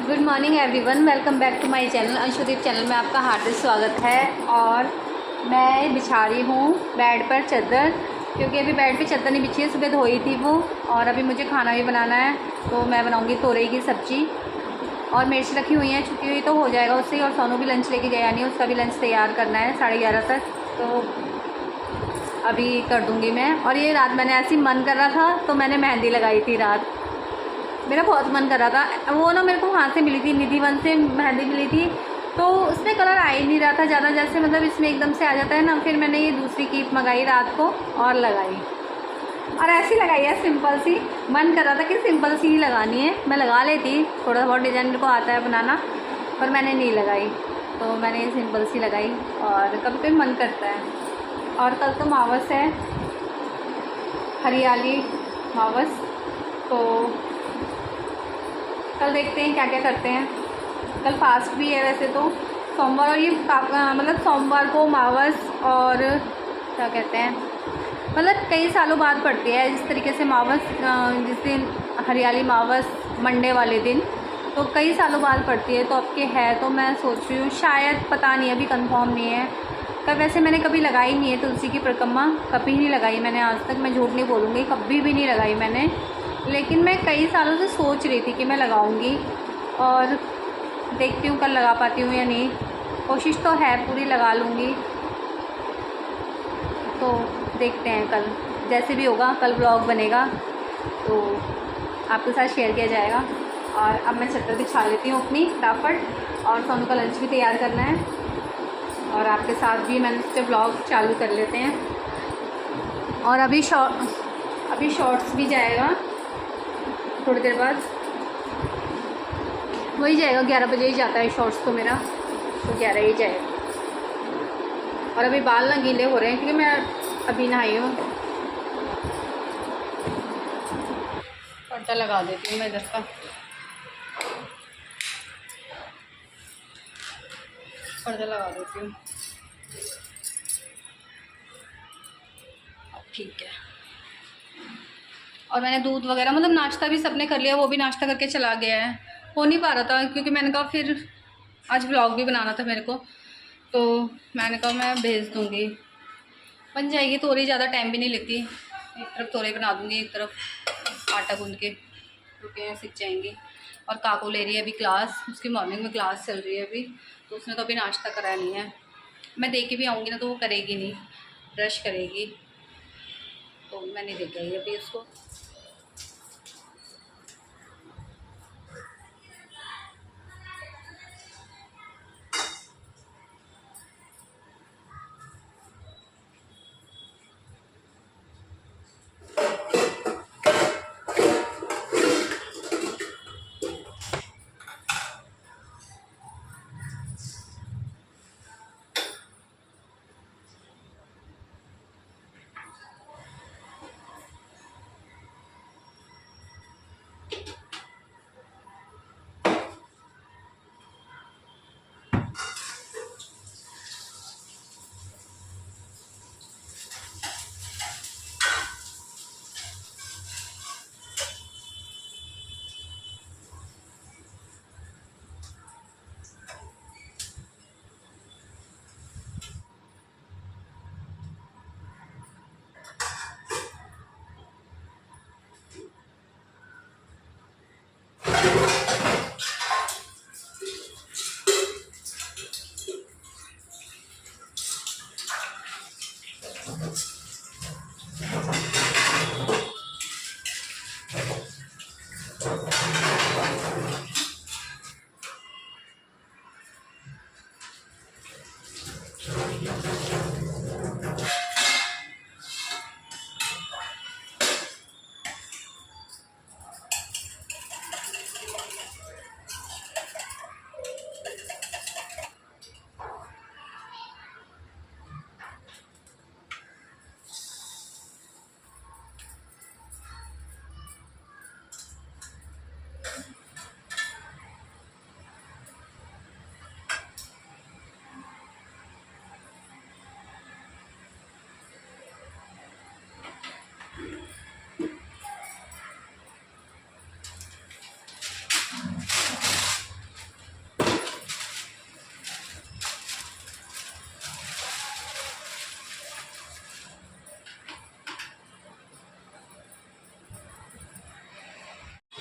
Good morning everyone, welcome back to my channel. Anshudeep channel में आपका हार्दिक स्वागत है। और मैं बिछा रही हूँ बेड पर चादर, क्योंकि अभी बेड पे चादर नहीं बिछी है, सुबह धोई थी वो। और अभी मुझे खाना भी बनाना है, तो मैं बनाऊँगी तोरई की सब्ज़ी और मिर्च रखी हुई है, छुट्टी हुई तो हो जाएगा उससे। और सोनू भी लंच लेके गया नहीं, उसका भी लंच तैयार करना है 11:30 तक, तो अभी कर दूँगी मैं। और ये रात मैंने ऐसे ही मन कर रहा था तो मैंने मेहंदी लगाई थी रात, मेरा बहुत मन कर रहा था। वो ना मेरे को वहाँ से मिली थी, निधि वन से मेहंदी मिली थी, तो उसमें कलर आ ही नहीं रहा था ज़्यादा, जैसे मतलब इसमें एकदम से आ जाता है ना। फिर मैंने ये दूसरी कीप मंगाई रात को और लगाई, और ऐसी लगाई है सिंपल सी। मन कर रहा था कि सिंपल सी ही लगानी है, मैं लगा लेती, थोड़ा बहुत डिज़ाइन मेरे को आता है बनाना, पर मैंने नहीं लगाई, तो मैंने ये सिंपल सी लगाई। और कभी कभी मन करता है। और कल तो मावस है, हरियाली मावस, तो कल देखते हैं क्या क्या करते हैं। कल फास्ट भी है वैसे तो, सोमवार, और ये मतलब सोमवार को मावस, और क्या कहते हैं, मतलब कई सालों बाद पड़ती है जिस तरीके से मावस, जिस दिन हरियाली मावस मंडे वाले दिन, तो कई सालों बाद पड़ती है। तो अब के है, तो मैं सोच रही हूँ शायद, पता नहीं, अभी कंफर्म नहीं है। तब वैसे मैंने कभी लगाई नहीं है तुलसी की परिक्रमा, कभी नहीं लगाई मैंने आज तक, मैं झूठ नहीं बोलूँगी, कभी भी नहीं लगाई मैंने। लेकिन मैं कई सालों से सोच रही थी कि मैं लगाऊंगी, और देखती हूँ कल लगा पाती हूँ या नहीं। कोशिश तो है पूरी, लगा लूँगी, तो देखते हैं कल जैसे भी होगा। कल ब्लॉग बनेगा तो आपके साथ शेयर किया जाएगा। और अब मैं छत्तर बिछा लेती हूँ अपनी फटाफट, और सोनू का लंच भी तैयार करना है, और आपके साथ भी मैंने उसके ब्लॉग चालू कर लेते हैं। और अभी शॉर्ट्स भी जाएगा थोड़ी देर बाद, वही जाएगा 11 बजे ही जाता है शॉर्ट्स तो मेरा, तो 11 ही जाएगा। और अभी बाल ना गीले हो रहे हैं क्योंकि मैं अभी नहाई हूँ। पर्दा लगा देती हूँ मैं इधर का, पर्दा लगा देती हूँ, ठीक है। और मैंने दूध वगैरह, मतलब नाश्ता भी सबने कर लिया, वो भी नाश्ता करके चला गया है। हो नहीं पा रहा था क्योंकि मैंने कहा फिर आज व्लॉग भी बनाना था मेरे को, तो मैंने कहा मैं भेज दूँगी, बन जाएगी। तोरई ज़्यादा टाइम भी नहीं लेती, एक तरफ तोरई बना दूँगी, एक तरफ आटा गूँध के रुके सीख जाएंगी। और काकू ले रही है अभी क्लास, उसकी मॉर्निंग में क्लास चल रही है अभी, तो उसने तो अभी नाश्ता कराया नहीं है। मैं दे के भी आऊँगी ना तो वो करेगी नहीं, ब्रश करेगी, तो मैं नहीं दे के आई अभी उसको।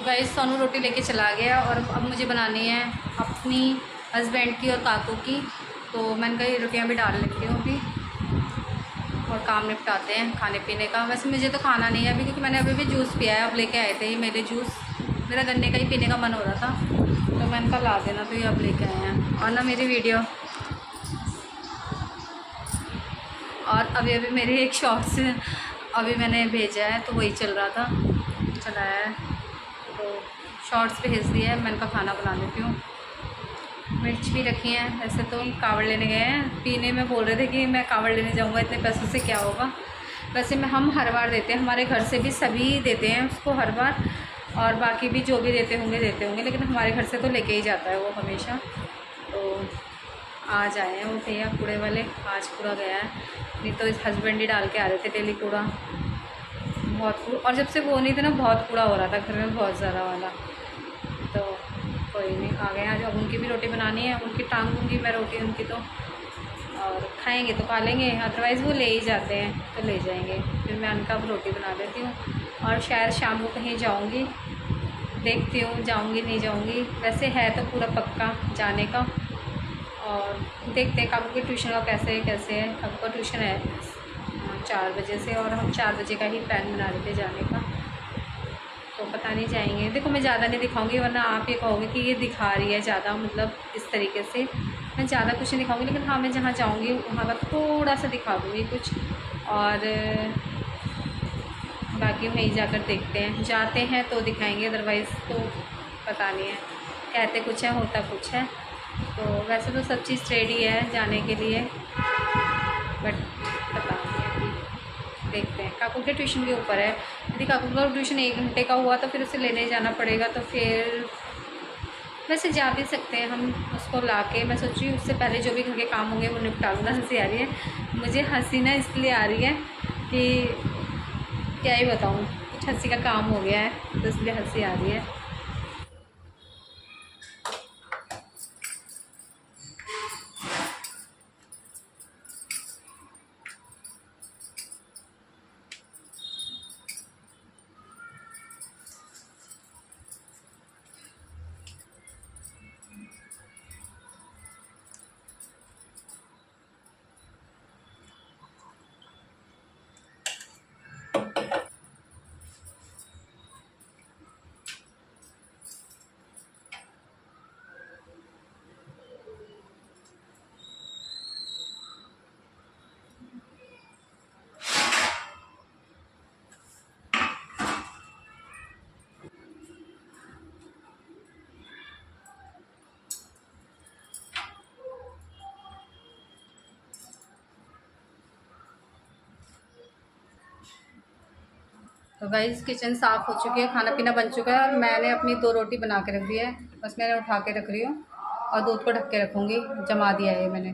तो गाइस सोनू रोटी लेके चला गया और अब मुझे बनानी है अपनी हस्बैंड की और काकू की। तो मैंने कहा ये रोटियाँ भी डाल लेती हूँ अभी और काम निपटाते हैं खाने पीने का। वैसे मुझे तो खाना नहीं है अभी, क्योंकि मैंने अभी भी जूस पिया है। अब लेके आए थे ये मेरे जूस, मेरा गन्ने का ही पीने का मन हो रहा था, तो मैंने कहा ला देना, तो ये अब लेके आए हैं। और ना मेरी वीडियो, और अभी अभी मेरी एक शॉर्ट्स अभी मैंने भेजा है, तो वही चल रहा था, चलाया है, तो शॉर्ट्स भेज दिया है। मैंने कहा खाना बना लेती हूँ। मिर्च भी रखी हैं। वैसे तो कावड़ लेने गए हैं, पीने में बोल रहे थे कि मैं कावड़ लेने जाऊँगा, इतने पैसों से क्या होगा। वैसे में हम हर बार देते हैं, हमारे घर से भी सभी देते हैं उसको हर बार, और बाकी भी जो भी देते होंगे, लेकिन हमारे घर से तो लेके ही जाता है वो हमेशा। तो आज आए हैं वो भैया कूड़े वाले, आज कूड़ा गया है, नहीं तो इस हस्बैंड ही डाल के आ रहे थे डेली कूड़ा। बहुत कूड़ा, और जब से वो नहीं थे ना बहुत कूड़ा हो रहा था घर में, बहुत ज़्यादा वाला। तो कोई नहीं, आ गए आज। अब उनकी भी रोटी बनानी है, उनकी टांग दूँगी मैं रोटी उनकी, तो और खाएंगे तो खा लेंगे, अदरवाइज़ वो ले ही जाते हैं तो ले जाएंगे। फिर मैं उनका रोटी बना देती हूँ और शायद शाम को कहीं जाऊँगी, देखती हूँ जाऊँगी नहीं जाऊँगी। वैसे है तो पूरा पक्का जाने का, और देखते हैं काकू के ट्यूशन का कैसे है। काकू का ट्यूशन है 4 बजे से, और हम 4 बजे का ही प्लान बना रहे थे जाने का, तो पता नहीं जाएंगे। देखो मैं ज़्यादा नहीं दिखाऊंगी, वरना आप ये कहोगे कि ये दिखा रही है ज़्यादा, मतलब इस तरीके से मैं ज़्यादा कुछ नहीं दिखाऊंगी। लेकिन हाँ, मैं जहाँ जाऊंगी वहाँ का थोड़ा सा दिखा दूँगी कुछ, और बाकी वहीं जाकर देखते हैं, जाते हैं तो दिखाएंगे, अदरवाइज़ तो पता नहीं है। कहते कुछ है होता कुछ है। तो वैसे तो सब चीज़ रेडी है जाने के लिए, बट पता नहीं अभी, देखते हैं। काकू के ट्यूशन के ऊपर है, यदि काकू का ट्यूशन 1 घंटे का हुआ तो फिर उसे लेने जाना पड़ेगा, तो फिर वैसे जा भी सकते हैं हम उसको ला के। मैं सोच रही हूँ उससे पहले जो भी घर के काम होंगे वो निपटा लूँगा। हंसी आ रही है मुझे, हंसी ना इसलिए आ रही है कि क्या ही बताऊँ, कुछ हंसी का काम हो गया है तो इसलिए हंसी आ रही है। तो गाइस किचन साफ़ हो चुकी है, खाना पीना बन चुका है, और मैंने अपनी 2 रोटी बना के रख दी है। बस मैंने उठा के रख रही हूँ और दूध को ढक के रखूँगी, जमा दिया है मैंने।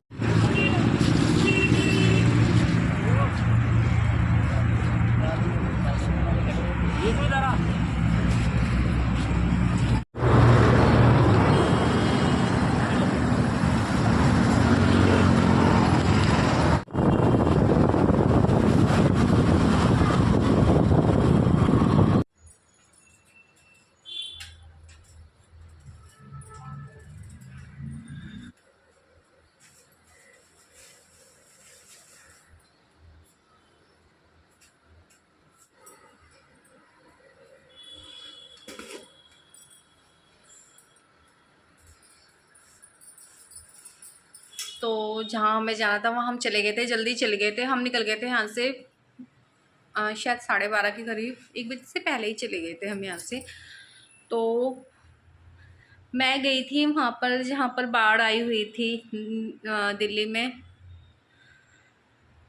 तो जहाँ हमें जाना था वहाँ हम चले गए थे, जल्दी चले गए थे। हम निकल गए थे यहाँ से शायद 12:30 के करीब, 1 बजे से पहले ही चले गए थे हम यहाँ से। तो मैं गई थी वहाँ पर जहाँ पर बाढ़ आई हुई थी दिल्ली में,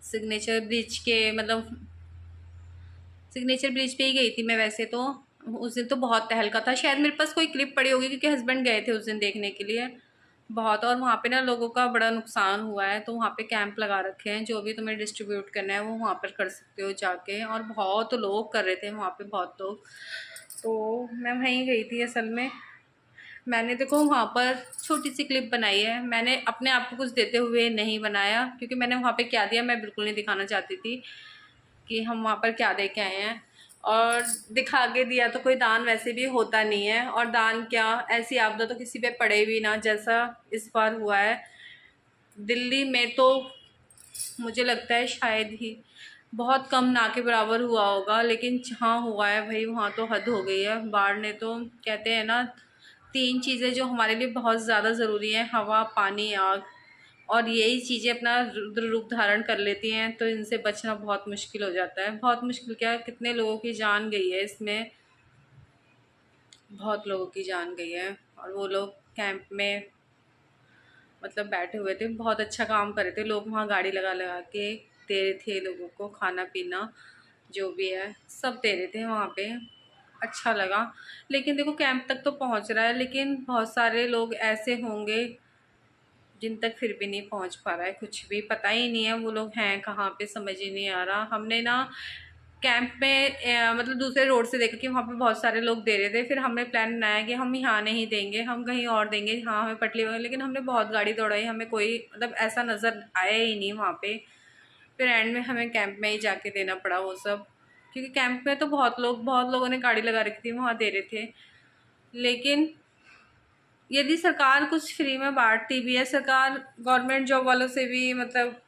सिग्नेचर ब्रिज के, मतलब सिग्नेचर ब्रिज पे ही गई थी मैं। वैसे तो उस दिन तो बहुत तहलका था, शायद मेरे पास कोई क्लिप पड़ी होगी क्योंकि हस्बैंड गए थे उस दिन देखने के लिए बहुत। और वहाँ पे ना लोगों का बड़ा नुकसान हुआ है, तो वहाँ पे कैंप लगा रखे हैं, जो भी तुम्हें डिस्ट्रीब्यूट करना है वो वहाँ पर कर सकते हो जाके। और बहुत लोग कर रहे थे वहाँ पे, बहुत लोग। तो मैं वहीं गई थी असल में। मैंने देखो वहाँ पर छोटी सी क्लिप बनाई है, मैंने अपने आप को कुछ देते हुए नहीं बनाया, क्योंकि मैंने वहाँ पे क्या दिया मैं बिल्कुल नहीं दिखाना चाहती थी कि हम वहाँ पर क्या दे के आए हैं। और दिखा के दिया तो कोई दान वैसे भी होता नहीं है, और दान क्या, ऐसी आपदा तो किसी पे पड़े भी ना जैसा इस बार हुआ है दिल्ली में। तो मुझे लगता है शायद ही बहुत कम ना के बराबर हुआ होगा, लेकिन जहाँ हुआ है भाई वहाँ तो हद हो गई है। बाढ़ ने तो, कहते हैं ना, तीन चीज़ें जो हमारे लिए बहुत ज़्यादा ज़रूरी हैं, हवा, पानी, आग, और यही चीज़ें अपना रुद्र रूप धारण कर लेती हैं, तो इनसे बचना बहुत मुश्किल हो जाता है। बहुत मुश्किल क्या, कितने लोगों की जान गई है इसमें, बहुत लोगों की जान गई है। और वो लोग कैंप में मतलब बैठे हुए थे, बहुत अच्छा काम कर रहे थे लोग, वहाँ गाड़ी लगा लगा के दे रहे थे लोगों को, खाना पीना जो भी है सब दे रहे थे वहाँ पे। अच्छा लगा। लेकिन देखो कैंप तक तो पहुँच रहा है, लेकिन बहुत सारे लोग ऐसे होंगे जिन तक फिर भी नहीं पहुँच पा रहा है, कुछ भी पता ही नहीं है वो लोग हैं कहाँ पे, समझ ही नहीं आ रहा। हमने ना कैंप में मतलब दूसरे रोड से देखा कि वहाँ पे बहुत सारे लोग दे रहे थे, फिर हमने प्लान बनाया कि हम यहाँ नहीं देंगे, हम कहीं और देंगे, हाँ हमें पटली वगैरह, लेकिन हमने बहुत गाड़ी दौड़ाई, हमें कोई मतलब ऐसा नज़र आया ही नहीं वहाँ पे। फिर एंड में हमें कैंप में ही जाके देना पड़ा वो सब, क्योंकि कैंप में तो बहुत लोगों ने गाड़ी लगा रखी थी, वहाँ दे रहे थे। लेकिन यदि सरकार कुछ फ्री में बांटती भी है, सरकार गवर्नमेंट जॉब वालों से भी मतलब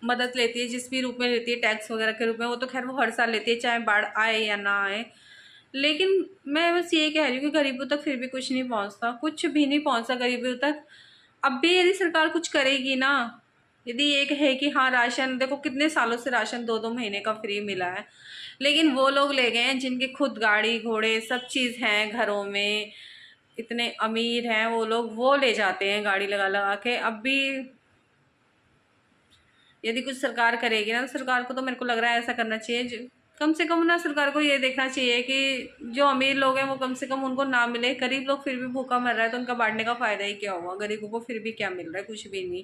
मदद लेती है, जिस भी रूप में लेती है, टैक्स वगैरह के रूप में, वो तो खैर वो हर साल लेती है चाहे बाढ़ आए या ना आए। लेकिन मैं बस ये कह रही हूँ कि गरीबों तक फिर भी कुछ नहीं पहुँचता, कुछ भी नहीं पहुँचता गरीबों तक। अब भी यदि सरकार कुछ करेगी ना, यदि ये कहे कि हाँ राशन, देखो कितने सालों से राशन 2-2 महीने का फ्री मिला है, लेकिन वो लोग ले गए हैं जिनके खुद गाड़ी घोड़े सब चीज़ हैं घरों में, इतने अमीर हैं वो लोग, वो ले जाते हैं गाड़ी लगा लगा के। अब भी यदि कुछ सरकार करेगी ना, तो सरकार को तो मेरे को लग रहा है ऐसा करना चाहिए, कम से कम ना सरकार को ये देखना चाहिए कि जो अमीर लोग हैं वो कम से कम उनको ना मिले, गरीब लोग फिर भी भूखा मर रहा है तो उनका बांटने का फ़ायदा ही क्या हुआ, गरीबों को फिर भी क्या मिल रहा है, कुछ भी नहीं।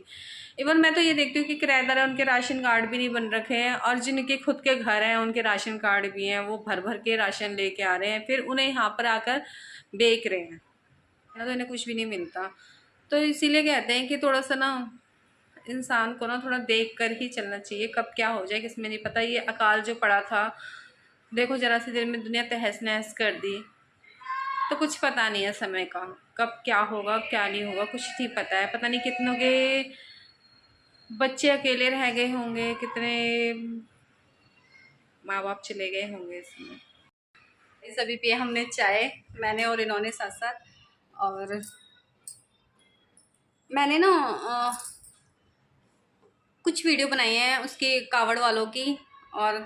इवन मैं तो ये देखती हूँ कि किराएदार हैं उनके राशन कार्ड भी नहीं बन रखे हैं, और जिनके खुद के घर हैं उनके राशन कार्ड भी हैं, वो भर भर के राशन लेके आ रहे हैं, फिर उन्हें यहाँ पर आकर बेच रहे हैं ना, तो इन्हें कुछ भी नहीं मिलता। तो इसीलिए कहते हैं कि थोड़ा सा ना इंसान को ना थोड़ा देख कर ही चलना चाहिए, कब क्या हो जाए किसमें नहीं पता। ये अकाल जो पड़ा था, देखो जरा सी देर में दुनिया तहस नहस कर दी, तो कुछ पता नहीं है समय का, कब क्या होगा क्या नहीं होगा कुछ नहीं पता है। पता नहीं कितनों के बच्चे अकेले रह गए होंगे, कितने माँ बाप चले गए होंगे इसमें। इस अभी पिए हमने चाय, मैंने और इन्होंने साथ साथ। और मैंने ना कुछ वीडियो बनाई हैं उसके कावड़ वालों की, और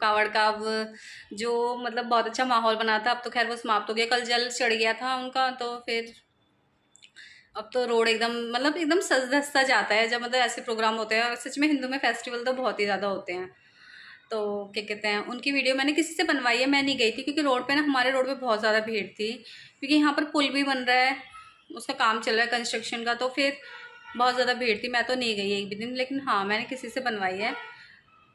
कावड़ का अब जो मतलब बहुत अच्छा माहौल बना था, अब तो खैर वो समाप्त हो गया, कल जल चढ़ गया था उनका, तो फिर अब तो रोड एकदम मतलब एकदम सज धज सा जाता है जब मतलब ऐसे प्रोग्राम होते हैं। और सच में हिंदू में फेस्टिवल तो बहुत ही ज़्यादा होते हैं। तो क्या कहते हैं, उनकी वीडियो मैंने किसी से बनवाई है, मैं नहीं गई थी क्योंकि रोड पे ना, हमारे रोड पे बहुत ज़्यादा भीड़ थी, क्योंकि यहाँ पर पुल भी बन रहा है, उसका काम चल रहा है कंस्ट्रक्शन का, तो फिर बहुत ज़्यादा भीड़ थी, मैं तो नहीं गई एक भी दिन। लेकिन हाँ मैंने किसी से बनवाई है,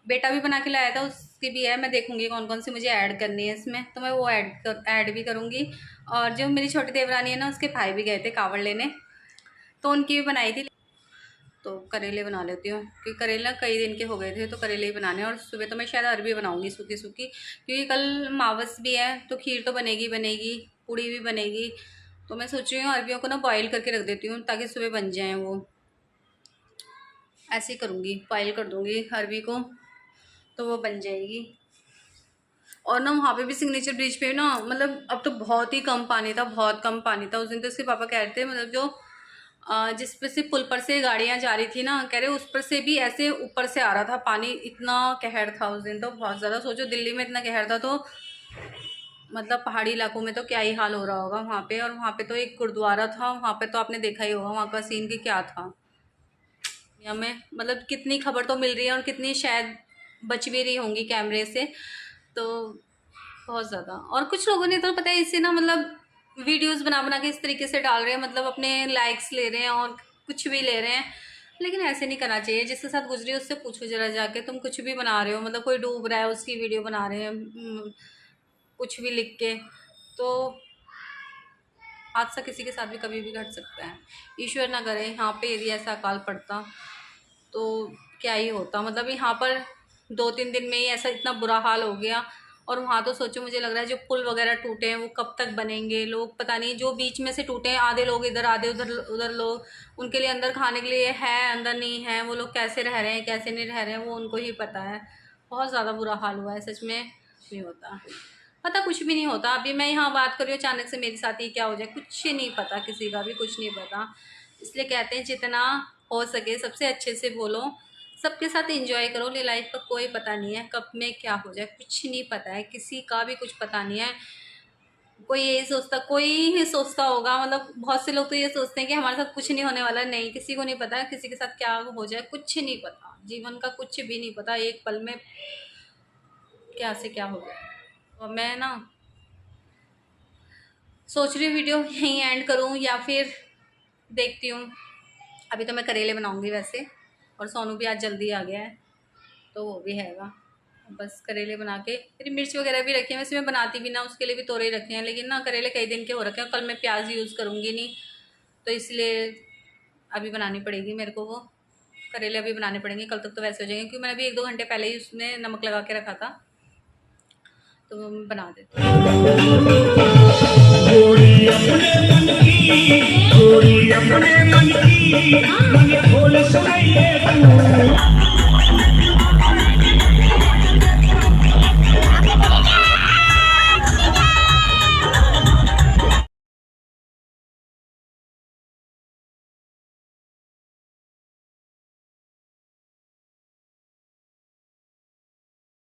बेटा भी बना के लाया था, उसकी भी है, मैं देखूंगी कौन कौन सी मुझे ऐड करनी है इसमें, तो मैं वो ऐड भी करूँगी। और जो मेरी छोटी देवरानी है ना, उसके भाई भी गए थे कावड़ लेने, तो उनकी भी बनाई थी। तो करेले बना लेती हूँ क्योंकि करेला कई दिन के हो गए थे, तो करेले ही बनाने। और सुबह तो मैं शायद अरबी बनाऊँगी सूखी सूखी, क्योंकि कल मावस भी है, तो खीर तो बनेगी बनेगी, पूड़ी भी बनेगी। तो मैं सोच रही हूँ अरबियों को ना बॉईल करके रख देती हूँ ताकि सुबह बन जाएँ वो, ऐसे ही करूँगी, बॉईल कर दूँगी अरबी को तो वो बन जाएगी। और ना वहाँ पे भी सिग्नेचर ब्रिज पे ना, मतलब अब तो बहुत ही कम पानी था, बहुत कम पानी था। उस दिन तो उसके पापा कह रहे थे, मतलब जो जिस पर से पुल पर से गाड़ियाँ जा रही थी ना, कह रहे उस पर से भी ऐसे ऊपर से आ रहा था पानी, इतना कहर था उस दिन तो बहुत ज़्यादा। सोचो दिल्ली में इतना कहर था, तो मतलब पहाड़ी इलाकों में तो क्या ही हाल हो रहा होगा वहाँ पे। और वहाँ पे तो एक गुरुद्वारा था, वहाँ पे तो आपने देखा ही होगा वहाँ का सीन कि क्या था। या में मतलब कितनी खबर तो मिल रही है, और कितनी शायद बच भी रही होंगी कैमरे से, तो बहुत ज़्यादा। और कुछ लोगों ने तो पता है इससे ना मतलब वीडियोस बना बना के इस तरीके से डाल रहे हैं, मतलब अपने लाइक्स ले रहे हैं और कुछ भी ले रहे हैं। लेकिन ऐसे नहीं करना चाहिए, जिसके साथ गुजरी उससे पूछो जरा जाके, तुम कुछ भी बना रहे हो, मतलब कोई डूब रहा है उसकी वीडियो बना रहे हैं कुछ भी लिख के, तो हादसा किसी के साथ भी कभी भी घट सकता है। ईश्वर ना करे यहाँ पे यदि ऐसा अकाल पड़ता तो क्या ही होता। मतलब यहाँ पर 2-3 दिन में ही ऐसा इतना बुरा हाल हो गया, और वहाँ तो सोचो, मुझे लग रहा है जो पुल वगैरह टूटे हैं वो कब तक बनेंगे। लोग पता नहीं, जो बीच में से टूटे हैं, आधे लोग इधर आधे उधर उधर लोग, उनके लिए अंदर खाने के लिए है, अंदर नहीं है, वो लोग कैसे रह रहे हैं कैसे नहीं रह रहे हैं वो उनको ही पता है। बहुत ज़्यादा बुरा हाल हुआ है सच में। नहीं होता पता, कुछ भी नहीं होता। अभी मैं यहाँ बात कर रही हूँ, अचानक से मेरे साथ ही क्या हो जाए कुछ नहीं पता, किसी का भी कुछ नहीं पता। इसलिए कहते हैं जितना हो सके सबसे अच्छे से बोलो, सबके साथ एंजॉय करो। लाइफ का कोई पता नहीं है कब में क्या हो जाए, कुछ नहीं पता है, किसी का भी कुछ पता नहीं है। कोई यही सोचता, कोई ही सोचता होगा, मतलब बहुत से लोग तो ये सोचते हैं कि हमारे साथ कुछ नहीं होने वाला। नहीं, किसी को नहीं पता है किसी के साथ क्या हो जाए, कुछ नहीं पता। जीवन का कुछ भी नहीं पता, एक पल में क्या से क्या हो जाए। और मैं ना सोच रही हूँ वीडियो यहीं एंड करूँ या फिर देखती हूँ। अभी तो मैं करेले बनाऊँगी वैसे, और सोनू भी आज जल्दी आ गया है तो वो भी हैगा। बस करेले बना के, फिर मिर्च वगैरह भी रखी है, वैसे मैं बनाती भी ना, उसके लिए भी तोरई रखे हैं, लेकिन ना करेले कई दिन के हो रखे हैं। कल मैं प्याज यूज़ करूँगी नहीं, तो इसलिए अभी बनानी पड़ेगी मेरे को वो करेले। अभी बनाने पड़ेंगे, कल तक तो वैसे हो जाएंगे, क्योंकि मैंने अभी 1-2 घंटे पहले ही उसमें नमक लगा के रखा था, तो वो मैं बना देती हूँ।